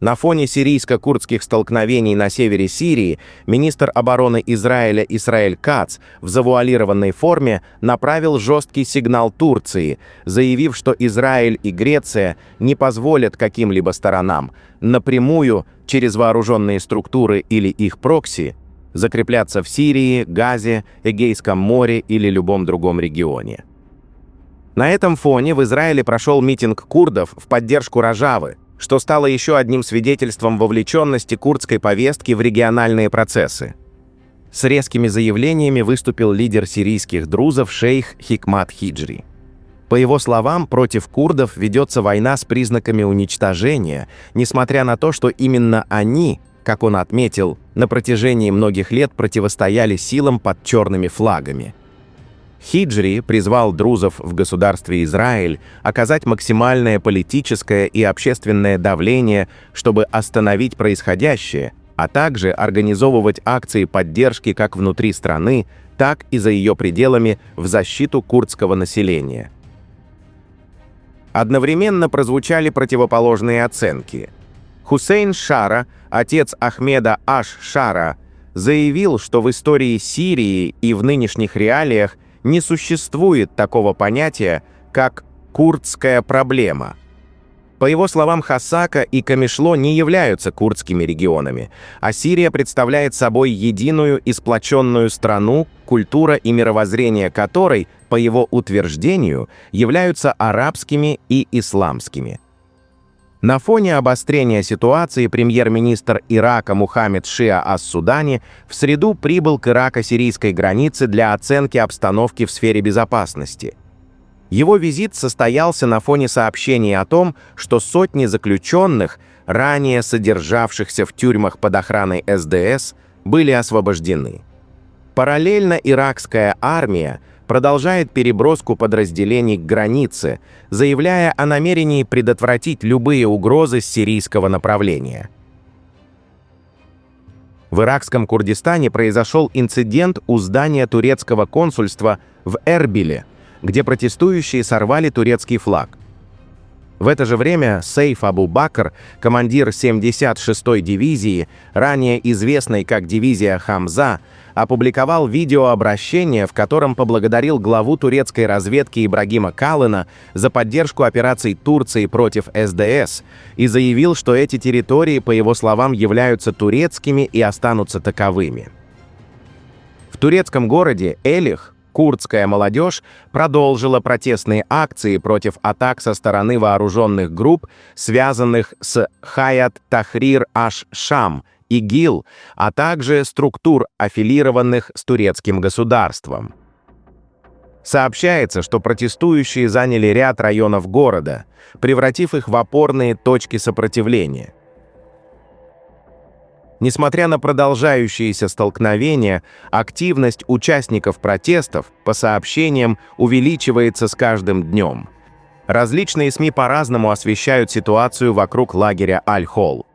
На фоне сирийско-курдских столкновений на севере Сирии министр обороны Израиля Исраэль Кац в завуалированной форме направил жесткий сигнал Турции, заявив, что Израиль и Греция не позволят каким-либо сторонам напрямую, через вооруженные структуры или их прокси, закрепляться в Сирии, Газе, Эгейском море или любом другом регионе. На этом фоне в Израиле прошел митинг курдов в поддержку Ражавы, что стало еще одним свидетельством вовлеченности курдской повестки в региональные процессы. С резкими заявлениями выступил лидер сирийских друзов шейх Хикмат Хиджри. По его словам, против курдов ведется война с признаками уничтожения, несмотря на то, что именно они, как он отметил, на протяжении многих лет противостояли силам под черными флагами. Хиджри призвал друзов в государстве Израиль оказать максимальное политическое и общественное давление, чтобы остановить происходящее, а также организовывать акции поддержки как внутри страны, так и за ее пределами в защиту курдского населения. Одновременно прозвучали противоположные оценки. Хусейн Шара, отец Ахмеда Аш-Шара, заявил, что в истории Сирии и в нынешних реалиях не существует такого понятия, как «курдская проблема». По его словам, Хасака и Камишло не являются курдскими регионами, а Сирия представляет собой единую и сплоченную страну, культура и мировоззрение которой, по его утверждению, являются арабскими и исламскими. На фоне обострения ситуации премьер-министр Ирака Мухаммед Шиа ас-Судани в среду прибыл к ирако-сирийской границе для оценки обстановки в сфере безопасности. Его визит состоялся на фоне сообщений о том, что сотни заключенных, ранее содержавшихся в тюрьмах под охраной СДС, были освобождены. Параллельно иракская армия продолжает переброску подразделений к границе, заявляя о намерении предотвратить любые угрозы с сирийского направления. В иракском Курдистане произошел инцидент у здания турецкого консульства в Эрбиле, где протестующие сорвали турецкий флаг. В это же время Сейф Абу-Бакр, командир 76-й дивизии, ранее известной как дивизия Хамза, опубликовал видеообращение, в котором поблагодарил главу турецкой разведки Ибрагима Калына за поддержку операций Турции против СДС и заявил, что эти территории, по его словам, являются турецкими и останутся таковыми. В турецком городе Элих курдская молодежь продолжила протестные акции против атак со стороны вооруженных групп, связанных с Хаят Тахрир аш-Шам, ИГИЛ, а также структур, аффилированных с турецким государством. Сообщается, что протестующие заняли ряд районов города, превратив их в опорные точки сопротивления. Несмотря на продолжающиеся столкновения, активность участников протестов, по сообщениям, увеличивается с каждым днем. Различные СМИ по-разному освещают ситуацию вокруг лагеря Аль-Хол.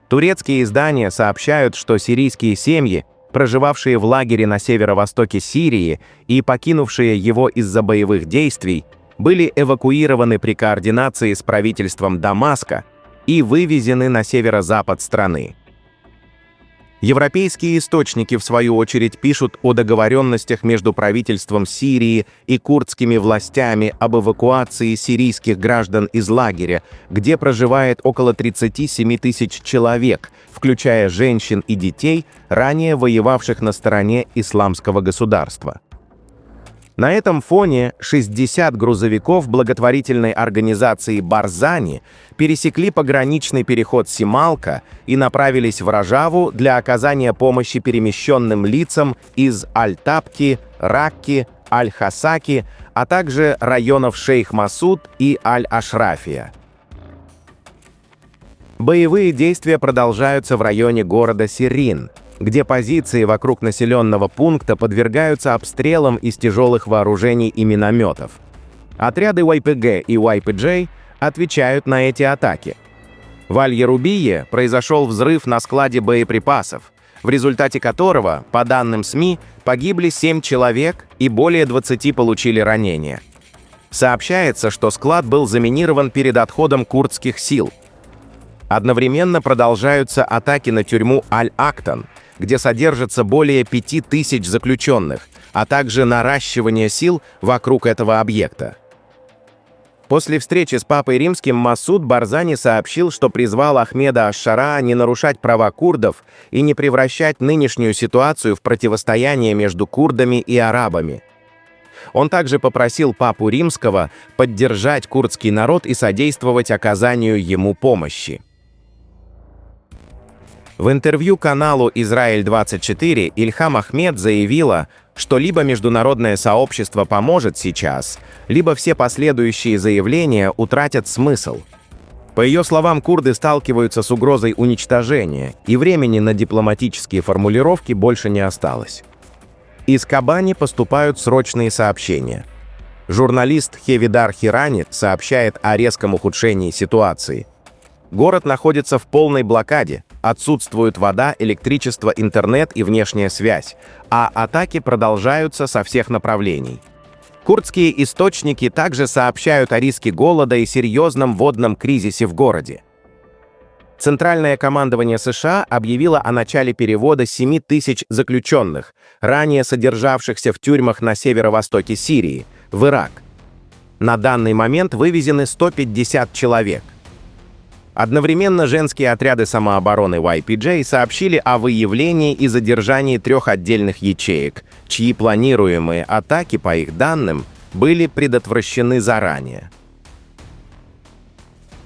Турецкие издания сообщают, что сирийские семьи, проживавшие в лагере на северо-востоке Сирии и покинувшие его из-за боевых действий, были эвакуированы при координации с правительством Дамаска и вывезены на северо-запад страны. Европейские источники, в свою очередь, пишут о договоренностях между правительством Сирии и курдскими властями об эвакуации сирийских граждан из лагеря, где проживает около 37 тысяч человек, включая женщин и детей, ранее воевавших на стороне исламского государства. На этом фоне 60 грузовиков благотворительной организации «Барзани» пересекли пограничный переход Сималка и направились в Ражаву для оказания помощи перемещенным лицам из Аль-Табки, Ракки, Аль-Хасаки, а также районов Шейх-Масуд и Аль-Ашрафия. Боевые действия продолжаются в районе города Сирин, где позиции вокруг населенного пункта подвергаются обстрелам из тяжелых вооружений и минометов. Отряды YPG и YPJ отвечают на эти атаки. В Аль-Ярубие произошел взрыв на складе боеприпасов, в результате которого, по данным СМИ, погибли 7 человек и более 20 получили ранения. Сообщается, что склад был заминирован перед отходом курдских сил. Одновременно продолжаются атаки на тюрьму Аль-Актан, где содержится более 5000 заключенных, а также наращивание сил вокруг этого объекта. После встречи с Папой Римским Масуд Барзани сообщил, что призвал Ахмеда аш-Шараа не нарушать права курдов и не превращать нынешнюю ситуацию в противостояние между курдами и арабами. Он также попросил Папу Римского поддержать курдский народ и содействовать оказанию ему помощи. В интервью каналу «Израиль-24» Ильхам Ахмед заявила, что либо международное сообщество поможет сейчас, либо все последующие заявления утратят смысл. По ее словам, курды сталкиваются с угрозой уничтожения, и времени на дипломатические формулировки больше не осталось. Из Кобани поступают срочные сообщения. Журналист Хевидар Хирани сообщает о резком ухудшении ситуации. Город находится в полной блокаде, отсутствует вода, электричество, интернет и внешняя связь, а атаки продолжаются со всех направлений. Курдские источники также сообщают о риске голода и серьезном водном кризисе в городе. Центральное командование США объявило о начале перевода 7000 заключенных, ранее содержавшихся в тюрьмах на северо-востоке Сирии, в Ирак. На данный момент вывезены 150 человек. Одновременно женские отряды самообороны YPJ сообщили о выявлении и задержании 3 отдельных ячеек, чьи планируемые атаки, по их данным, были предотвращены заранее.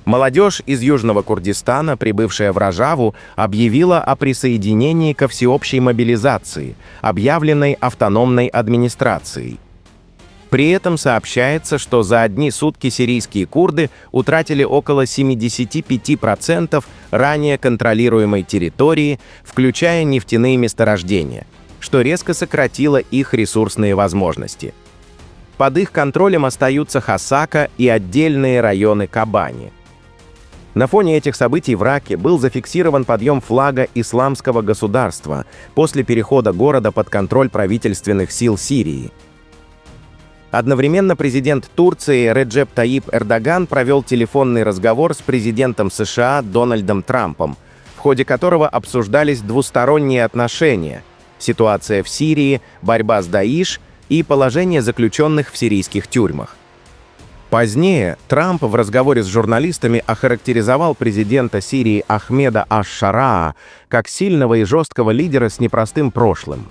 Молодежь из Южного Курдистана, прибывшая в Ражаву, объявила о присоединении ко всеобщей мобилизации, объявленной автономной администрацией. При этом сообщается, что за одни сутки сирийские курды утратили около 75% ранее контролируемой территории, включая нефтяные месторождения, что резко сократило их ресурсные возможности. Под их контролем остаются Хасака и отдельные районы Кобани. На фоне этих событий в Раке был зафиксирован подъем флага исламского государства после перехода города под контроль правительственных сил Сирии. Одновременно президент Турции Реджеп Таyyip Эрдоган провел телефонный разговор с президентом США Дональдом Трампом, в ходе которого обсуждались двусторонние отношения, ситуация в Сирии, борьба с Даиш и положение заключенных в сирийских тюрьмах. Позднее Трамп в разговоре с журналистами охарактеризовал президента Сирии Ахмеда аш-Шараа как сильного и жесткого лидера с непростым прошлым.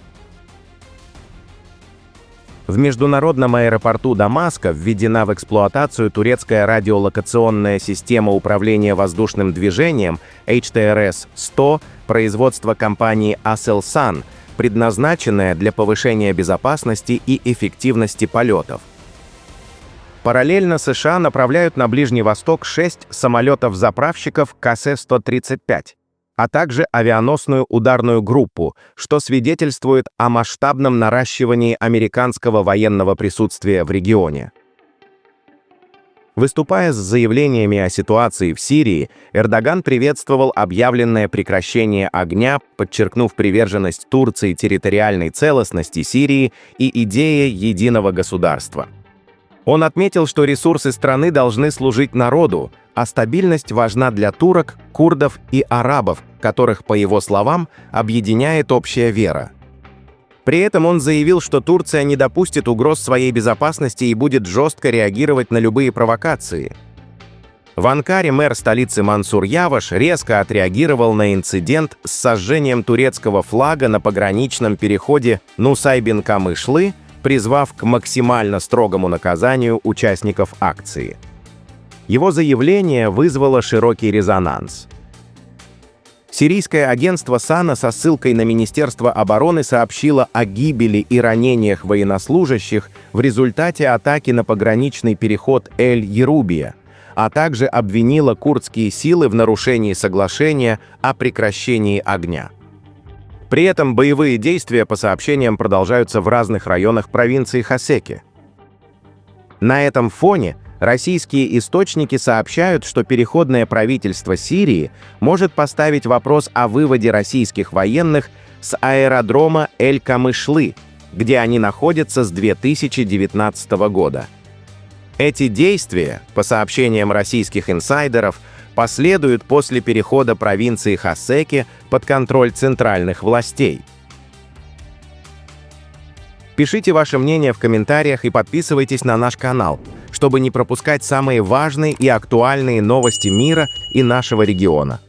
В международном аэропорту Дамаска введена в эксплуатацию турецкая радиолокационная система управления воздушным движением HTRS-100 производства компании Aselsan, предназначенная для повышения безопасности и эффективности полетов. Параллельно США направляют на Ближний Восток 6 самолетов-заправщиков КС-135, а также авианосную ударную группу, что свидетельствует о масштабном наращивании американского военного присутствия в регионе. Выступая с заявлениями о ситуации в Сирии, Эрдоган приветствовал объявленное прекращение огня, подчеркнув приверженность Турции территориальной целостности Сирии и идее единого государства. Он отметил, что ресурсы страны должны служить народу, а стабильность важна для турок, курдов и арабов, которых, по его словам, объединяет общая вера. При этом он заявил, что Турция не допустит угроз своей безопасности и будет жестко реагировать на любые провокации. В Анкаре мэр столицы Мансур Яваш резко отреагировал на инцидент с сожжением турецкого флага на пограничном переходе Нусайбин-Камышлы, призвав к максимально строгому наказанию участников акции. Его заявление вызвало широкий резонанс. Сирийское агентство САНА со ссылкой на Министерство обороны сообщило о гибели и ранениях военнослужащих в результате атаки на пограничный переход Эль-Ерубия, а также обвинило курдские силы в нарушении соглашения о прекращении огня. При этом боевые действия, по сообщениям, продолжаются в разных районах провинции Хасеки. На этом фоне российские источники сообщают, что переходное правительство Сирии может поставить вопрос о выводе российских военных с аэродрома Эль-Камышлы, где они находятся с 2019 года. Эти действия, по сообщениям российских инсайдеров, последуют после перехода провинции Хасеки под контроль центральных властей. Пишите ваше мнение в комментариях и подписывайтесь на наш канал, чтобы не пропускать самые важные и актуальные новости мира и нашего региона.